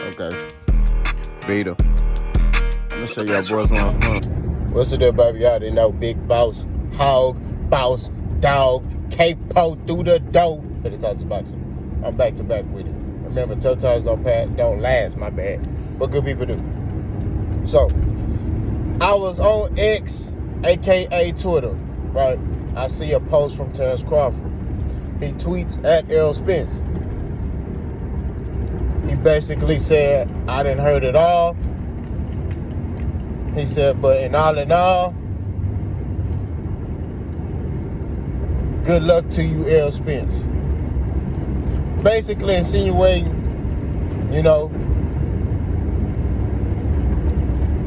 Okay. Vita. I'm gonna show y'all boys where I'm from. What's it up, baby? Y'all didn't know Big Boss, Hog, Boss, Dog, K-Po through the door. For the Toxic Boxer. I'm back to back with it. Remember, tough times don't last, my bad. But good people do. So, I was on X, a.k.a. Twitter, right? I see a post from Terence Crawford. He tweets at Errol Spence. He basically said, I didn't heard it all. He said, but in all, good luck to you, Errol Spence. Basically insinuating,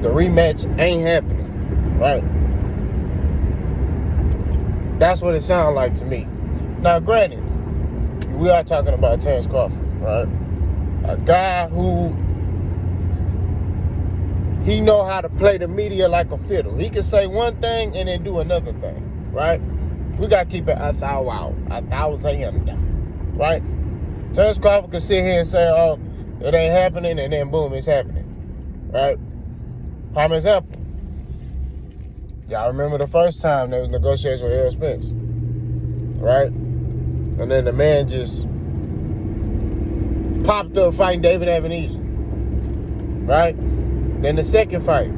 the rematch ain't happening, right? That's what it sounds like to me. Now, granted, we are talking about Terence Crawford, right? A guy who he know how to play the media like a fiddle. He can say one thing and then do another thing, right? We got to keep it a thousand, right? Terence Crawford can sit here and say, oh, it ain't happening, and then boom, it's happening, right? Prime example. Y'all remember the first time there was negotiations with Errol Spence, right? And then the man just popped up fighting David Ebenezer, right? Then the second fight,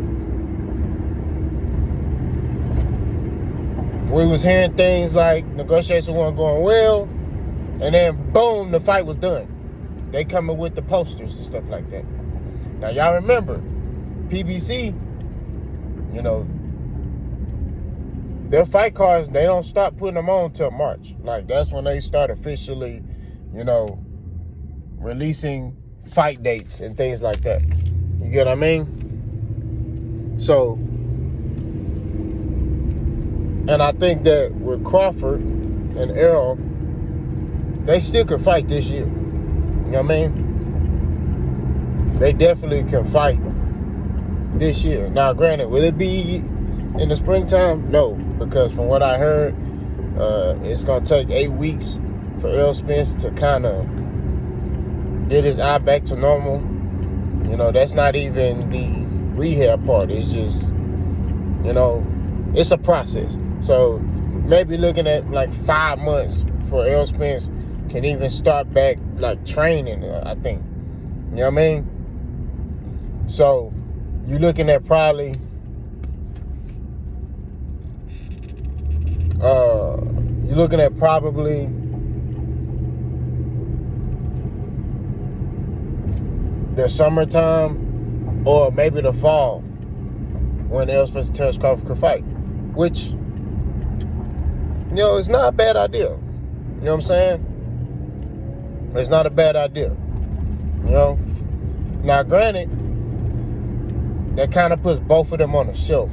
we was hearing things like negotiations weren't going well, and then boom, the fight was done. They coming with the posters and stuff like that. Now y'all remember, PBC, their fight cards, they don't stop putting them on till March. Like, that's when they start officially, releasing fight dates and things like that. You get what I mean? So, and I think that with Crawford and Errol, they still could fight this year. You know what I mean? They definitely can fight this year. Now, granted, will it be in the springtime? No, because from what I heard, it's going to take 8 weeks for Errol Spence to kind of get his eye back to normal. That's not even the rehab part. It's just, it's a process. So maybe looking at like 5 months for Errol Spence can even start back like training, I think. You know what I mean? So you're looking at probably the summertime or maybe the fall when Errol Spence and Terence Crawford could fight, which, it's not a bad idea. You know what I'm saying? It's not a bad idea. Now, granted, that kind of puts both of them on the shelf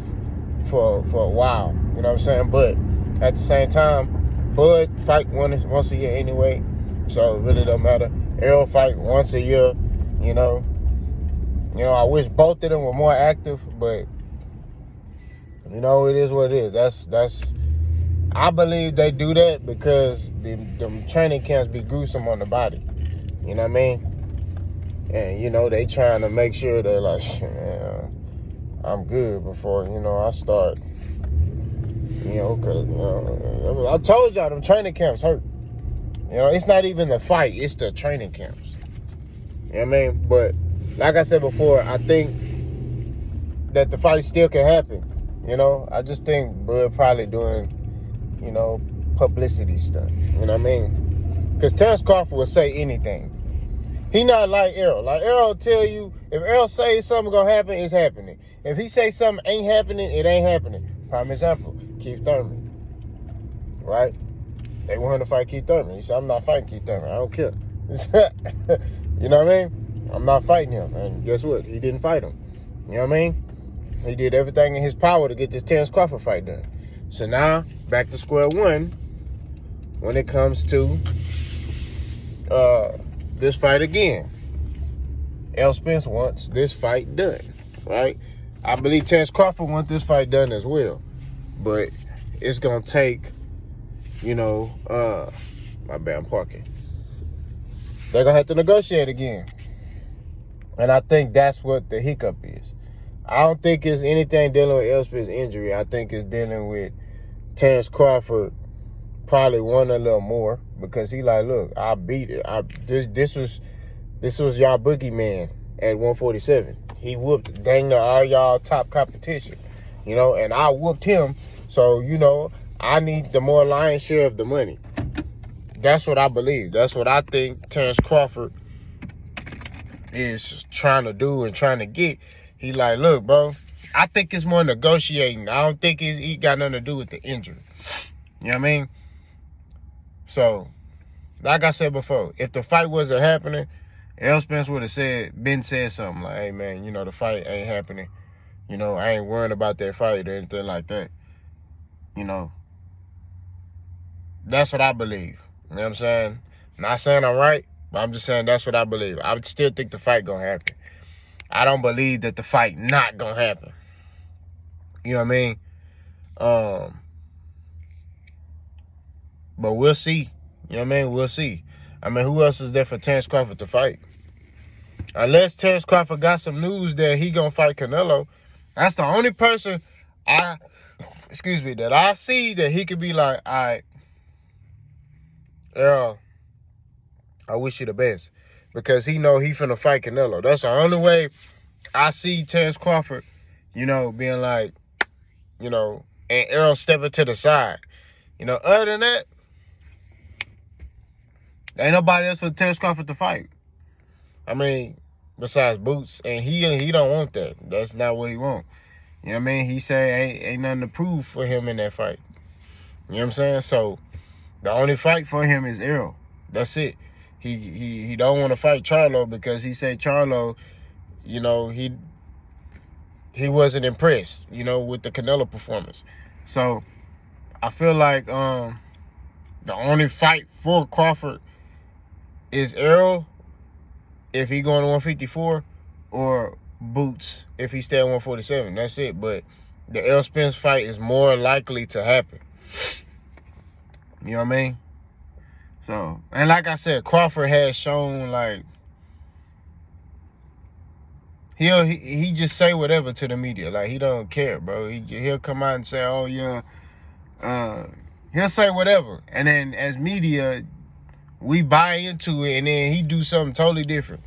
for a while. You know what I'm saying? But at the same time, Bud fight once a year anyway, so it really don't matter. Errol fight once a year. I wish both of them were more active, but it is what it is. That's I believe they do that because them training camps be gruesome on the body. You know what I mean? And they trying to make sure they're like, man, I'm good before I start. Cause I told y'all them training camps hurt. It's not even the fight; it's the training camps. You know what I mean? But like I said before, I think that the fight still can happen. I just think Bud probably doing, publicity stuff. You know what I mean? Because Terence Crawford will say anything. He not like Errol. Like, Errol will tell you, if Errol say something gonna happen, it's happening. If he say something ain't happening, it ain't happening. Prime example, Keith Thurman. Right? They want him to fight Keith Thurman. He said, I'm not fighting Keith Thurman. I don't care. You know what I mean? I'm not fighting him. And guess what? He didn't fight him. You know what I mean? He did everything in his power to get this Terence Crawford fight done. So now, back to square one when it comes to this fight again. Errol Spence wants this fight done, right? I believe Terence Crawford wants this fight done as well. But it's going to take, my bad, I'm parking. They're going to have to negotiate again. And I think that's what the hiccup is. I don't think it's anything dealing with Elspeth's injury. I think it's dealing with Terence Crawford probably wanting a little more because he like, look, I beat it. This was y'all boogeyman at 147. He whooped dang near all y'all top competition, and I whooped him. So, I need the more lion's share of the money. That's what I believe. That's what I think Terence Crawford is trying to do and trying to get. He like, look, bro, I think it's more negotiating. I don't think he got nothing to do with the injury. You know what I mean? So, like I said before, if the fight wasn't happening, Spence would have said something like, hey, man, the fight ain't happening. I ain't worrying about that fight or anything like that. That's what I believe. You know what I'm saying? Not saying I'm right, but I'm just saying that's what I believe. I still think the fight gonna happen. I don't believe that the fight not gonna happen. You know what I mean? But we'll see. You know what I mean? We'll see. I mean, who else is there for Terence Crawford to fight? Unless Terence Crawford got some news that he gonna fight Canelo, that's the only person that I see that he could be like, all right, Errol, I wish you the best. Because he know he finna fight Canelo. That's the only way I see Terence Crawford, being like, and Errol stepping to the side. Other than that, ain't nobody else for Terence Crawford to fight. I mean, besides Boots. And he don't want that. That's not what he want. You know what I mean? He say ain't nothing to prove for him in that fight. You know what I'm saying? So, the only fight for him is Errol. That's it. He don't want to fight Charlo because he said Charlo, he wasn't impressed, with the Canelo performance. So, I feel like the only fight for Crawford is Errol if he going to 154 or Boots if he stay at 147. That's it. But the Errol Spence fight is more likely to happen. You know what I mean? So, and like I said, Crawford has shown like he just say whatever to the media. Like he don't care, bro. He'll come out and say, oh yeah, he'll say whatever. And then as media, we buy into it and then he do something totally different.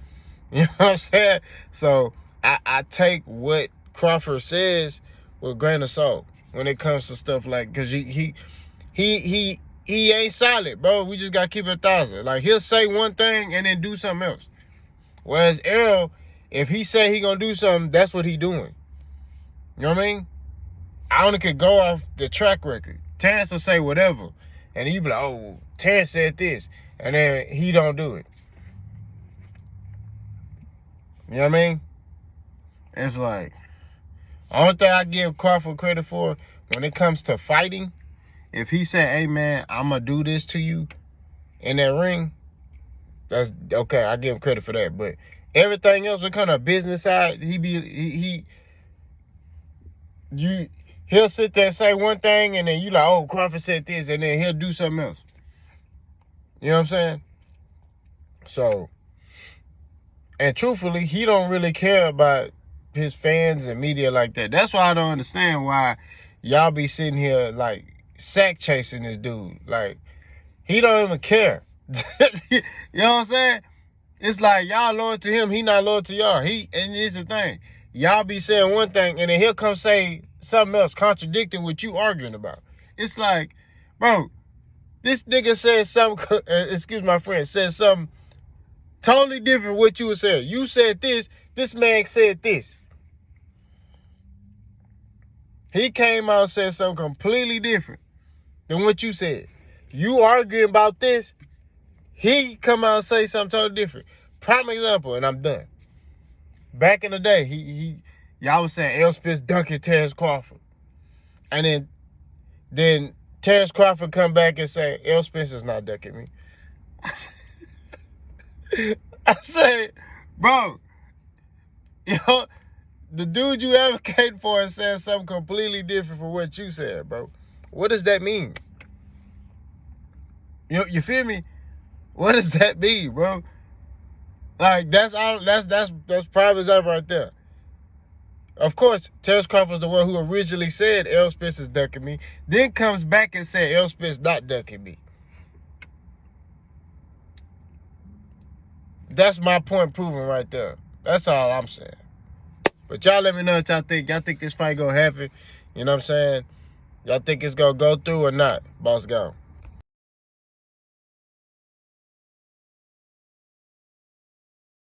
You know what I'm saying? So I take what Crawford says with a grain of salt when it comes to stuff like, cause he ain't solid, bro. We just gotta keep it 1,000. Like he'll say one thing and then do something else. Whereas Errol, if he say he gonna do something, that's what he doing. You know what I mean? I only could go off the track record. Terence will say whatever, and he be like, "Oh, Terence said this," and then he don't do it. You know what I mean? It's like, only thing I give Crawford credit for when it comes to fighting, if he said, hey, man, I'm going to do this to you in that ring, that's okay. I give him credit for that. But everything else, when it comes to business side, he'll sit there and say one thing, and then you like, oh, Crawford said this, and then he'll do something else. You know what I'm saying? So, and truthfully, he don't really care about his fans and media like that. That's why I don't understand why y'all be sitting here like sack chasing this dude. Like, he don't even care. You know what I'm saying? It's like y'all loyal to him, he not loyal to y'all. And it's the thing. Y'all be saying one thing and then he'll come say something else contradicting what you arguing about. It's like, bro, this nigga said something, excuse my friend, said something totally different what you were saying. You said this man said this. He came out and said something completely different than what you said. You arguing about this, he come out and say something totally different. Prime example, and I'm done. Back in the day, y'all was saying Errol Spence dunking Terence Crawford. And then Terence Crawford come back and say, Errol Spence is not ducking me. I said, bro, the dude you advocating for is saying something completely different from what you said, bro. What does that mean? You feel me? What does that mean, bro? Like, that's all. That's prime example right there. Of course, Terence Crawford is the one who originally said Errol Spence is ducking me, then comes back and said Errol Spence not ducking me. That's my point proven right there. That's all I'm saying. But y'all let me know what y'all think. Y'all think this fight gonna happen? You know what I'm saying? Y'all think it's gonna go through or not? Boss, go.